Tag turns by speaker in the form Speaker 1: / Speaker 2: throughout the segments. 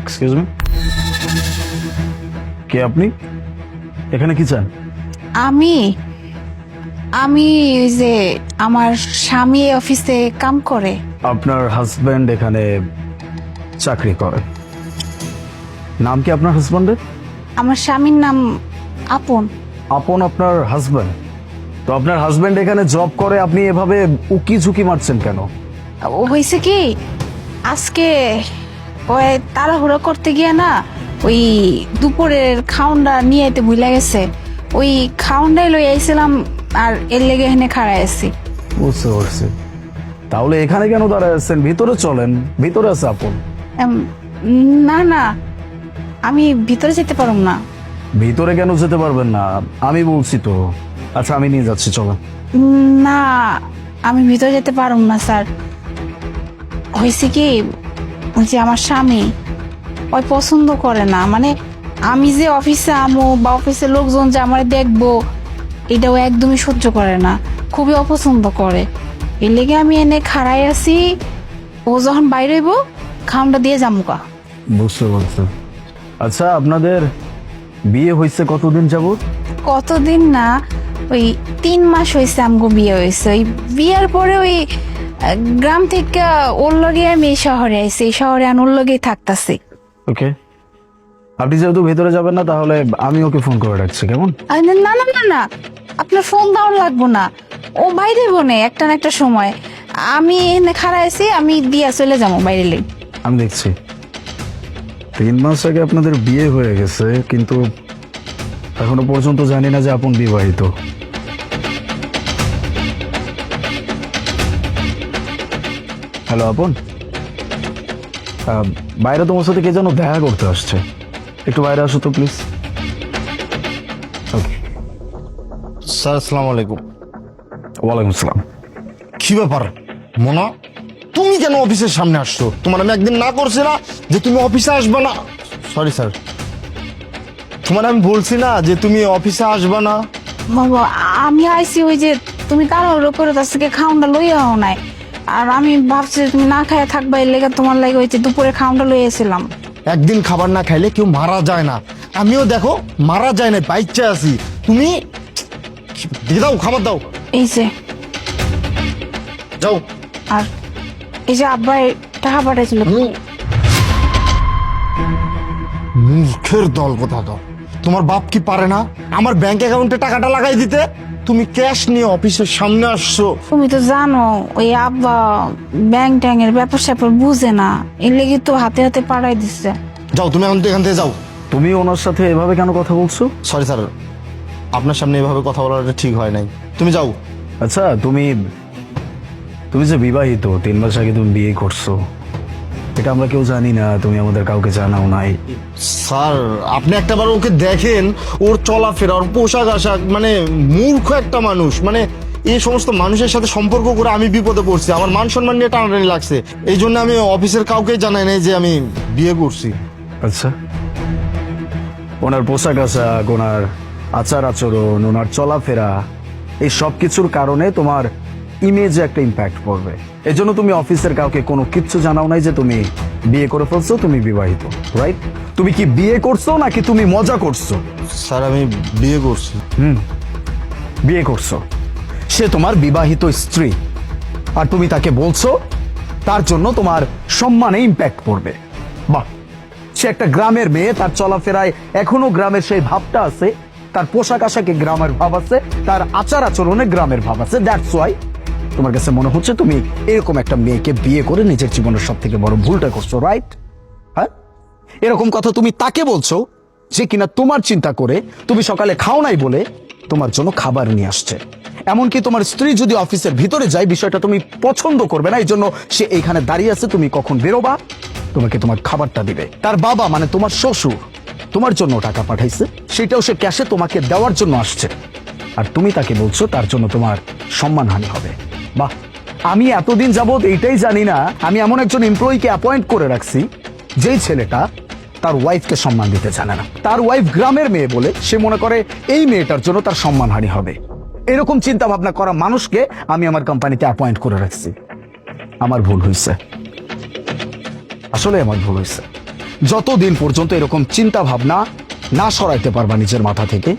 Speaker 1: Excuse me, কে আপনি? এখানে কি চান?
Speaker 2: আমি আমি ওই যে আমার স্বামী এই অফিসে কাম করে।
Speaker 1: আপনার হাজবেন্ড এখানে চাকরি করে। নাম কি আপনার হাজবেন্ডের?
Speaker 2: আমার স্বামীর নাম আপন।
Speaker 1: আপন আপনার হাজবেন্ড? তো আপনার হাজবেন্ড এখানে জব করে, আপনি এভাবে উকি ঝুঁকি মারছেন কেন?
Speaker 2: ও হয়েছে কি, আজকে ওই তাড়াহুড়ো করতে গিয়ে না ওই দুপুরের খাউনটা নিয়ে এতে ভুলে গেছে। ওই খাউনটাই লই আইছিলাম আর এর লেগে এখানে খাড়াই আছি।
Speaker 1: বুঝতে পারছি। তাহলে এখানে কেন দাঁড়ায় আছেন? ভিতরে চলেন, ভিতরে আছে আপন।
Speaker 2: না না, আমি ভিতরে যেতে পারুম না।
Speaker 1: ভিতরে কেন যেতে পারবেন না? আমি বলছি তো। আচ্ছা, আমি নিয়ে যাচ্ছি, চলেন।
Speaker 2: না, আমি ভিতরে যেতে পারুম না স্যার। হয়েছে কি, ওই যে আমার স্বামী ওই পছন্দ করে না, মানে আমি যে অফিসে আমো বা অফিসের লোকজন যে আমার দেখবো এটাও একদমই সহ্য করে না, খুবই অপছন্দ করে। এর লেগে আমি এনে খাড়াই আছি, ও যখন বাইরে হইব খামটা দিয়ে যামুকা।
Speaker 1: বুঝতে পারছি। আচ্ছা, আপনাদের বিয়ে হয়েছে কতদিন যাবত?
Speaker 2: কতদিন না, ওই 3 মাস হয়েছে আমগো বিয়ে হয়েছে। ওই বিয়ের পরে ওই গ্রাম থেকে ওর লগে আমি এই শহরে আইছি, এই শহরে আমি ওর লগেই থাকতাছি।
Speaker 1: ওকে, আপনি যেহেতু ভেতরে যাবেন না, তাহলে আমি ওকে ফোন করে রাখছি, কেমন?
Speaker 2: না না না না না, আপনার ফোন দাও লাগবো না, ও বাইরে বনে একটা না একটা সময়। আমি এখানে খাড়া আছি, আমি দিয়া চলে যাবো বাইরে লেগে।
Speaker 1: আমি দেখছি 3 মাস আগে আপনাদের বিয়ে হয়ে গেছে, কিন্তু এখনো পর্যন্ত জানি না যে আপন বিবাহিত। হ্যালো আপন, বাইরে তোমার সাথে কে যেন দেখা করতে আসছে, একটু বাইরে আসো তো প্লিজ। ওকে।
Speaker 3: স্যার আসসালামু আলাইকুম।
Speaker 1: ওয়ালাইকুম আসসালাম।
Speaker 3: কি ব্যাপার মোনা, তুমি কেন অফিসের সামনে আসছো? তোমার আমি একদিন না করছি না যে তুমি অফিসে আসবে না? সরি স্যার, তোমার আমি বলছি না যে তুমি অফিসে আসবে না?
Speaker 2: বাবা, আমি আইছি ওই যে তুমি তাড়াহুড়ো করে তার থেকে খাউনটা লইয়াও নাই, আর আমি ভাবছি যে তুমি না খাইয়া থাকবা, এর লেগে তোমার লাগে ওই যে দুপুরে খাউনটা লইয়াছিলাম।
Speaker 3: একদিন খাবার না খাইলে কেউ মারা যায় না, আমিও দেখো মারা যায় না, বাইচ্চা আছি। তুমি দিয়ে দাও, খাবার দাও,
Speaker 2: এই যে,
Speaker 3: যাও।
Speaker 2: আর এই যে আব্বাই টাকা পাঠাইছিল।
Speaker 3: মুখের দল কথা দাও, তোমার বাপ কি পারে না আমার ব্যাংক অ্যাকাউন্টে টাকাটা লাগাই দিতে? তুমি ক্যাশ নিয়ে অফিসের সামনে আসছো।
Speaker 2: তুমি তো জানো ওই আব্বা ব্যাংক ট্যাঙ্গের ব্যাপার স্যাপার বুঝে না, এর লেগে তো হাতে হাতে পাঠাই দিচ্ছে।
Speaker 3: যাও তুমি এখন এখান থেকে যাও।
Speaker 1: তুমি ওনার সাথে এভাবে কেন কথা বলছো?
Speaker 3: সরি স্যার, আপনার সামনে এভাবে কথা বলাটা ঠিক হয় নাই, তুমি যাও।
Speaker 1: আচ্ছা, তুমি তুমি যে বিবাহিত, 3 মাস আগে তুমি বিয়ে করছো, এটা আমরা কেউ জানি না, তুমি আমাদের কাউকে জানাও নাই।
Speaker 3: স্যার আপনি একটাবার ওকে দেখেন, ওর চলাফেরা, ওর পোশাক আশাক, মানে মূর্খ একটা মানুষ। মানে এই সমস্ত মানুষের সাথে সম্পর্ক করে আমি বিপদে পড়ছি, আমার মান সম্মান নিয়ে টানাটানি লাগছে। এই জন্য আমি অফিসের কাউকে জানাই নাই যে আমি বিয়ে করছি।
Speaker 1: আচ্ছা, ওনার পোশাক আশাক, ওনার আচার আচরণ, ওনার চলাফেরা, এই সব কিছুর কারণে তোমার ইমেজে একটা ইম্প্যাক্ট পড়বে। এজন্য তুমি অফিসের কাউকে কোনো কিচ্ছু জানাও নাই যে তুমি বিয়ে করে ফেলছো, তুমি বিবাহিত, রাইট? তুমি কি বিয়ে করছো নাকি তুমি মজা করছো?
Speaker 3: স্যার আমি বিয়ে করছি।
Speaker 1: বিয়ে করছো, সে তোমার বিবাহিত স্ত্রী, আর তুমি তাকে বলছো তার জন্য তোমার সম্মানে ইম্প্যাক্ট পড়বে। বাহ, সে একটা গ্রামের মেয়ে, তার চলাফেরায় এখনো গ্রামের সেই ভাবটা আছে, তার পোশাক আশাকে গ্রামের ভাব আছে, তার আচার আচরণে গ্রামের ভাব আছে। দ্যাটস ওয়াই তোমার কাছে মনে হচ্ছে তুমি এরকম একটা মেয়েকে বিয়ে করে নিজের জীবনের সব থেকে বড় ভুলটা করছো, রাইট? হ্যাঁ, এরকম কথা তুমি তাকে বলছো যে কিনা তোমার চিন্তা করে তুমি সকালে খাও নাই বলে তোমার জন্য খাবার নিয়ে আসছে। এমনকি তোমার স্ত্রী যদি অফিসের ভিতরে যায়, বিষয়টা তুমি পছন্দ করবে না, এই জন্য সে এইখানে দাঁড়িয়ে আছে, তুমি কখন বেরোবা তোমাকে তোমার খাবারটা দিবে। তার বাবা মানে তোমার শ্বশুর তোমার জন্য টাকা পাঠাইছে, সেটাও সে ক্যাশে তোমাকে দেওয়ার জন্য আসছে, আর তুমি তাকে বলছো তার জন্য তোমার সম্মানহানি হবে। বাহ, আমি এতদিন যাবত এইটাই জানি না, আমি এমন একজন এমপ্লয়িকে অ্যাপয়েন্ট করে রাখছি যেই ছেলেটা তার ওয়াইফকে সম্মান দিতে জানে না। তার ওয়াইফ গ্রামের মেয়ে বলে সে মনে করে এই মেয়েটার জন্য তার সম্মানহানি হবে। এরকম চিন্তা ভাবনা করা মানুষকে আমি আমার কোম্পানিতে অ্যাপয়েন্ট করে রাখছি। আমার ভুল হয়েছে। আসলে আমার ভুল হয়েছে। যতদিন পর্যন্ত এরকম চিন্তা ভাবনা না সরাইতে পারবা নিজের মাথা থেকে,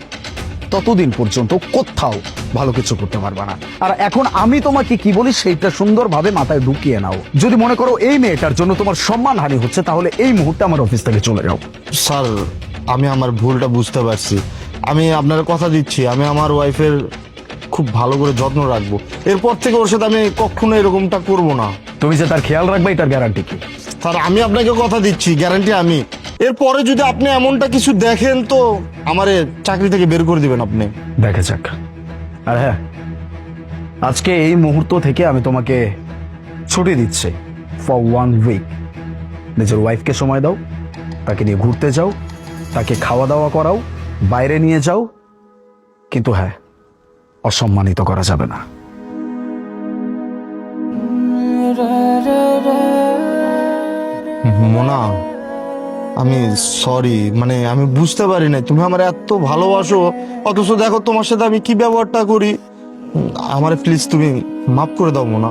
Speaker 1: ততদিন পর্যন্ত কোথাও ভালো কিছু করতে পারবা না। আর এখন আমি তোমাকে কি বলি সেইটা সুন্দরভাবে মাথায় ঢুকিয়ে নাও। যদি মনে করো এই মেয়েটার জন্য তোমার সম্মানহানি হচ্ছে, তাহলে এই মুহূর্তে আমার অফিস থেকে চলে যাও।
Speaker 3: স্যার, আমি আমার ভুলটা বুঝতে পারছি। আমি আপনার কথা দিচ্ছি, আমি আমার ওয়াইফের খুব ভালো করে যত্ন রাখবো। এরপর থেকে ওর সাথে আমি কখনো এরকমটা করব না।
Speaker 1: তুমি যে তার খেয়াল রাখবে এটার গ্যারান্টি কি?
Speaker 3: স্যার, আমি আপনাকে কথা দিচ্ছি, গ্যারান্টি আমি। এরপরে যদি আপনি এমনটা কিছু দেখেন তো আমারে চাকরি থেকে বের করে দিবেন আপনি।
Speaker 1: দেখে যাক। আর হ্যাঁ, আজকে এই মুহূর্ত থেকে আমি তোমাকে ছুটি দিচ্ছি ফর 1 উইক। নিজের ওয়াইফকে সময় দাও, তাকে নিয়ে ঘুরতে যাও, তাকে খাওয়া দাওয়া করাও, বাইরে নিয়ে যাও, কিন্তু হ্যাঁ, অসম্মানিত করা যাবে না।
Speaker 3: মোনা, আমি সরি, মানে আমি বুঝতে পারি না তুমি আমার এত ভালোবাসো, অথচ দেখো তোমার সাথে আমি কি ব্যবহারটা করি। আমারে প্লিজ তুমি মাফ করে দাও মোনা।